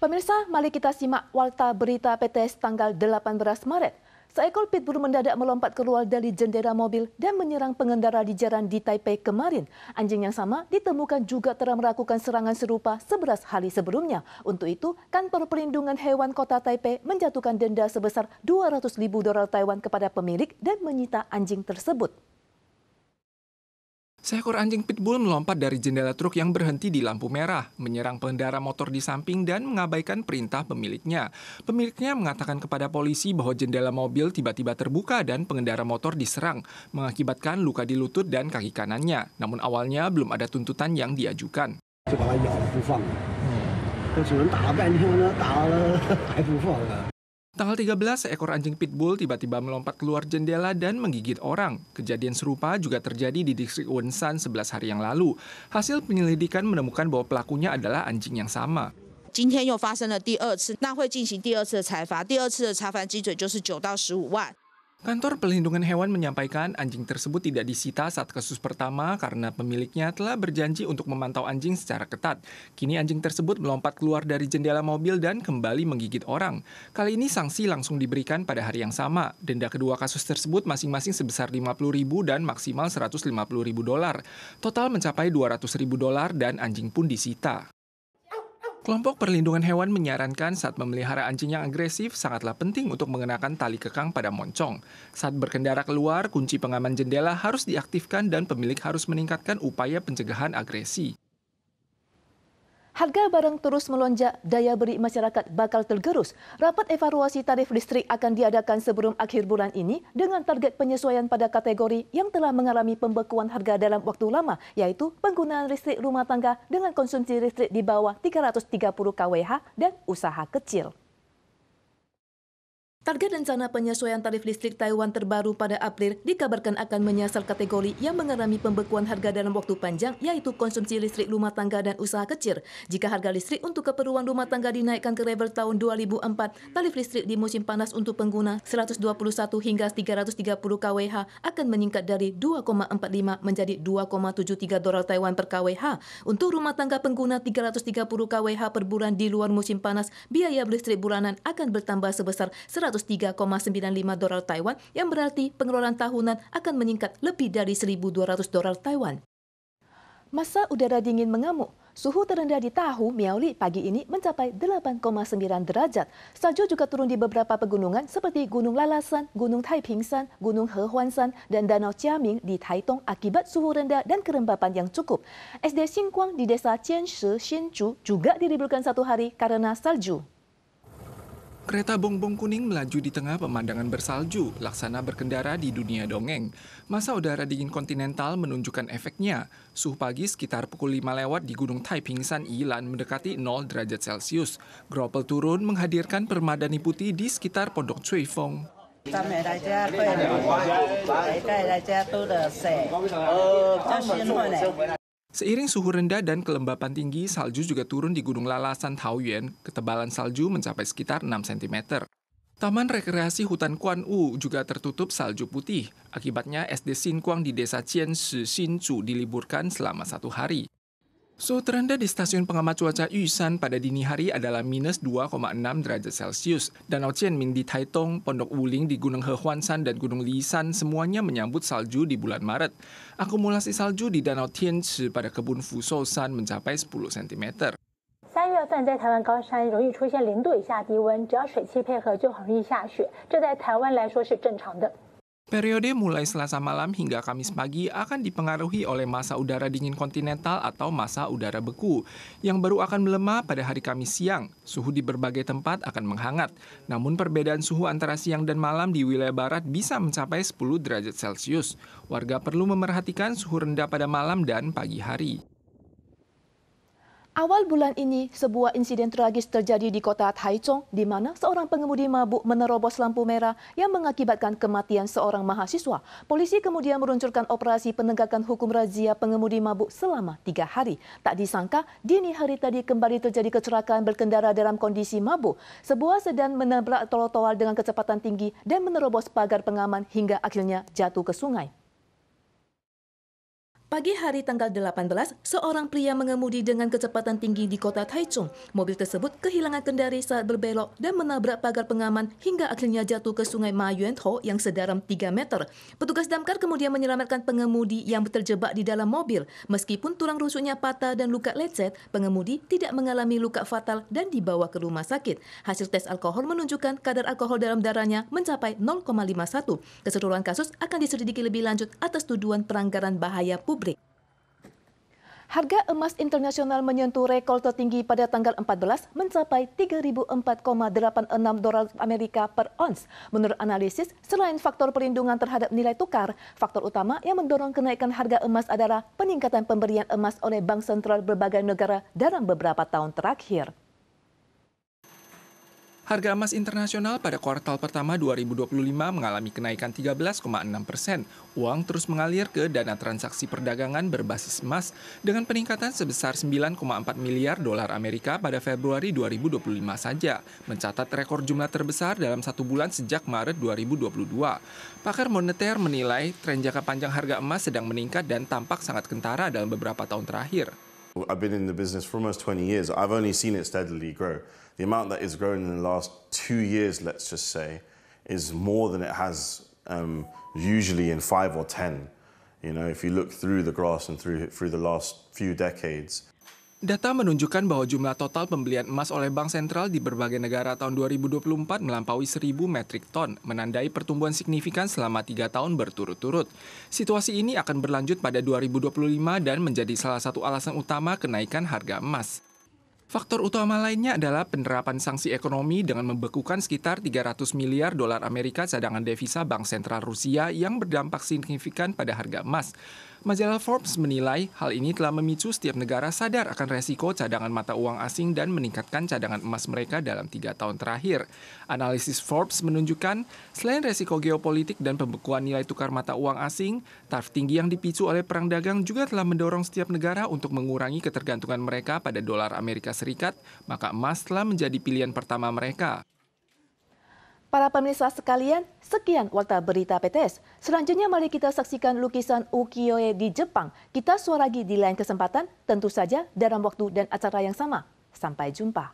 Pemirsa, mari kita simak warta berita PTS tanggal 18 Maret. Seekor pitbull mendadak melompat keluar dari jendela mobil dan menyerang pengendara di jalan di Taipei kemarin. Anjing yang sama ditemukan juga telah melakukan serangan serupa 11 hari sebelumnya. Untuk itu, Kantor Perlindungan Hewan Kota Taipei menjatuhkan denda sebesar 200.000 dolar Taiwan kepada pemilik dan menyita anjing tersebut. Seekor anjing pitbull melompat dari jendela truk yang berhenti di lampu merah, menyerang pengendara motor di samping dan mengabaikan perintah pemiliknya. Pemiliknya mengatakan kepada polisi bahwa jendela mobil tiba-tiba terbuka dan pengendara motor diserang, mengakibatkan luka di lutut dan kaki kanannya. Namun awalnya belum ada tuntutan yang diajukan. Tanggal 13, seekor anjing pitbull tiba-tiba melompat keluar jendela dan menggigit orang. Kejadian serupa juga terjadi di distrik Wenshan 11 hari yang lalu. Hasil penyelidikan menemukan bahwa pelakunya adalah anjing yang sama. 今天又发生了第二次，那会进行第二次的裁罚。第二次的罚款基准就是9到15万。 Kantor Perlindungan Hewan menyampaikan anjing tersebut tidak disita saat kasus pertama karena pemiliknya telah berjanji untuk memantau anjing secara ketat. Kini anjing tersebut melompat keluar dari jendela mobil dan kembali menggigit orang. Kali ini sanksi langsung diberikan pada hari yang sama. Denda kedua kasus tersebut masing-masing sebesar 50.000 dan maksimal 150.000 dolar. Total mencapai 200.000 dolar dan anjing pun disita. Kelompok perlindungan hewan menyarankan saat memelihara anjing yang agresif sangatlah penting untuk mengenakan tali kekang pada moncong. Saat berkendara keluar, kunci pengaman jendela harus diaktifkan dan pemilik harus meningkatkan upaya pencegahan agresi. Harga barang terus melonjak, daya beli masyarakat bakal tergerus. Rapat evaluasi tarif listrik akan diadakan sebelum akhir bulan ini dengan target penyesuaian pada kategori yang telah mengalami pembekuan harga dalam waktu lama, yaitu penggunaan listrik rumah tangga dengan konsumsi listrik di bawah 330 kWh dan usaha kecil. Target rencana penyesuaian tarif listrik Taiwan terbaru pada April dikabarkan akan menyasar kategori yang mengalami pembekuan harga dalam waktu panjang, yaitu konsumsi listrik rumah tangga dan usaha kecil. Jika harga listrik untuk keperluan rumah tangga dinaikkan ke level tahun 2004, tarif listrik di musim panas untuk pengguna 121 hingga 330 kWh akan meningkat dari 2,45 menjadi 2,73 dolar Taiwan per kWh. Untuk rumah tangga pengguna 330 kWh per bulan di luar musim panas, biaya listrik bulanan akan bertambah sebesar 103,95 dolar Taiwan, yang berarti pengeluaran tahunan akan meningkat lebih dari 1.200 dolar Taiwan. Masa udara dingin mengamuk. Suhu terendah di Tahu, Miaoli pagi ini mencapai 8,9 derajat. Salju juga turun di beberapa pegunungan seperti Gunung Lalasan, Gunung Taipingsan, Gunung Hehuanshan, dan Danau Jiaming di Taitung akibat suhu rendah dan kelembapan yang cukup. SD Xinguang di desa Jianshi, Hsinchu juga diliburkan 1 hari karena salju. Kereta bongbong kuning melaju di tengah pemandangan bersalju, laksana berkendara di dunia dongeng. Masa udara dingin kontinental menunjukkan efeknya. Suhu pagi sekitar pukul 5 lewat di Gunung Taipingsan Yilan mendekati 0 derajat Celcius. Gropel turun menghadirkan permadani putih di sekitar Pondok Cuifeng. Seiring suhu rendah dan kelembapan tinggi, salju juga turun di Gunung Lalasan Taoyuan. Ketebalan salju mencapai sekitar 6 cm. Taman rekreasi hutan Kuan-u juga tertutup salju putih. Akibatnya SD Xinguang di desa Jianshi, Hsinchu diliburkan selama 1 hari. Suhu terendah di stasiun pengamat cuaca Yushan pada dini hari adalah minus 2,6 derajat Celcius. Danau Jianming di Taitung, Pondok Wuling di Gunung Hehuanshan dan Gunung Lisan semuanya menyambut salju di bulan Maret. Akumulasi salju di Danau Tianchi pada kebun Fuzhousan mencapai 10 cm. 3月份在台湾高山容易出现0度以下低温，只要水汽配合就很容易下雪，这在台湾来说是正常的。 Periode mulai Selasa malam hingga Kamis pagi akan dipengaruhi oleh masa udara dingin kontinental atau masa udara beku, yang baru akan melemah pada hari Kamis siang. Suhu di berbagai tempat akan menghangat, namun perbedaan suhu antara siang dan malam di wilayah barat bisa mencapai 10 derajat Celcius. Warga perlu memerhatikan suhu rendah pada malam dan pagi hari. Awal bulan ini, sebuah insiden tragis terjadi di kota Taichung, di mana seorang pengemudi mabuk menerobos lampu merah yang mengakibatkan kematian seorang mahasiswa. Polisi kemudian meluncurkan operasi penegakan hukum razia pengemudi mabuk selama 3 hari. Tak disangka, dini hari tadi kembali terjadi kecelakaan berkendara dalam kondisi mabuk. Sebuah sedan menabrak trotoar dengan kecepatan tinggi dan menerobos pagar pengaman hingga akhirnya jatuh ke sungai. Pagi hari tanggal 18, seorang pria mengemudi dengan kecepatan tinggi di kota Taichung. Mobil tersebut kehilangan kendali saat berbelok dan menabrak pagar pengaman hingga akhirnya jatuh ke sungai Ma Yuanhou yang sedalam 3 meter. Petugas damkar kemudian menyelamatkan pengemudi yang terjebak di dalam mobil. Meskipun tulang rusuknya patah dan luka lecet, pengemudi tidak mengalami luka fatal dan dibawa ke rumah sakit. Hasil tes alkohol menunjukkan kadar alkohol dalam darahnya mencapai 0,51. Keseluruhan kasus akan diselidiki lebih lanjut atas tuduhan pelanggaran bahaya publik. Harga emas internasional menyentuh rekor tertinggi pada tanggal 14 mencapai 3.004,86 dolar Amerika per ons. Menurut analisis, selain faktor perlindungan terhadap nilai tukar, faktor utama yang mendorong kenaikan harga emas adalah peningkatan pemberian emas oleh bank sentral berbagai negara dalam beberapa tahun terakhir. Harga emas internasional pada kuartal pertama 2025 mengalami kenaikan 13,6%. Uang terus mengalir ke dana transaksi perdagangan berbasis emas dengan peningkatan sebesar 9,4 miliar dolar Amerika pada Februari 2025 saja, mencatat rekor jumlah terbesar dalam satu bulan sejak Maret 2022. Pakar moneter menilai tren jangka panjang harga emas sedang meningkat dan tampak sangat kentara dalam beberapa tahun terakhir. I've been in the business for almost 20 years. I've only seen it steadily grow. The amount that it's grown in the last 2 years, let's just say, is more than it has usually in 5 or 10. You know, if you look through the graphs and through the last few decades. Data menunjukkan bahwa jumlah total pembelian emas oleh bank sentral di berbagai negara tahun 2024 melampaui 1.000 metrik ton, menandai pertumbuhan signifikan selama 3 tahun berturut-turut. Situasi ini akan berlanjut pada 2025 dan menjadi salah satu alasan utama kenaikan harga emas. Faktor utama lainnya adalah penerapan sanksi ekonomi dengan membekukan sekitar 300 miliar dolar Amerika cadangan devisa Bank Sentral Rusia yang berdampak signifikan pada harga emas. Majalah Forbes menilai hal ini telah memicu setiap negara sadar akan resiko cadangan mata uang asing dan meningkatkan cadangan emas mereka dalam 3 tahun terakhir. Analisis Forbes menunjukkan, selain resiko geopolitik dan pembekuan nilai tukar mata uang asing, taraf tinggi yang dipicu oleh perang dagang juga telah mendorong setiap negara untuk mengurangi ketergantungan mereka pada dolar Amerika Serikat, maka emas telah menjadi pilihan pertama mereka. Para pemirsa sekalian, sekian Warta Berita PTS. Selanjutnya mari kita saksikan lukisan ukiyo-e di Jepang. Kita suara lagi di lain kesempatan, tentu saja dalam waktu dan acara yang sama. Sampai jumpa.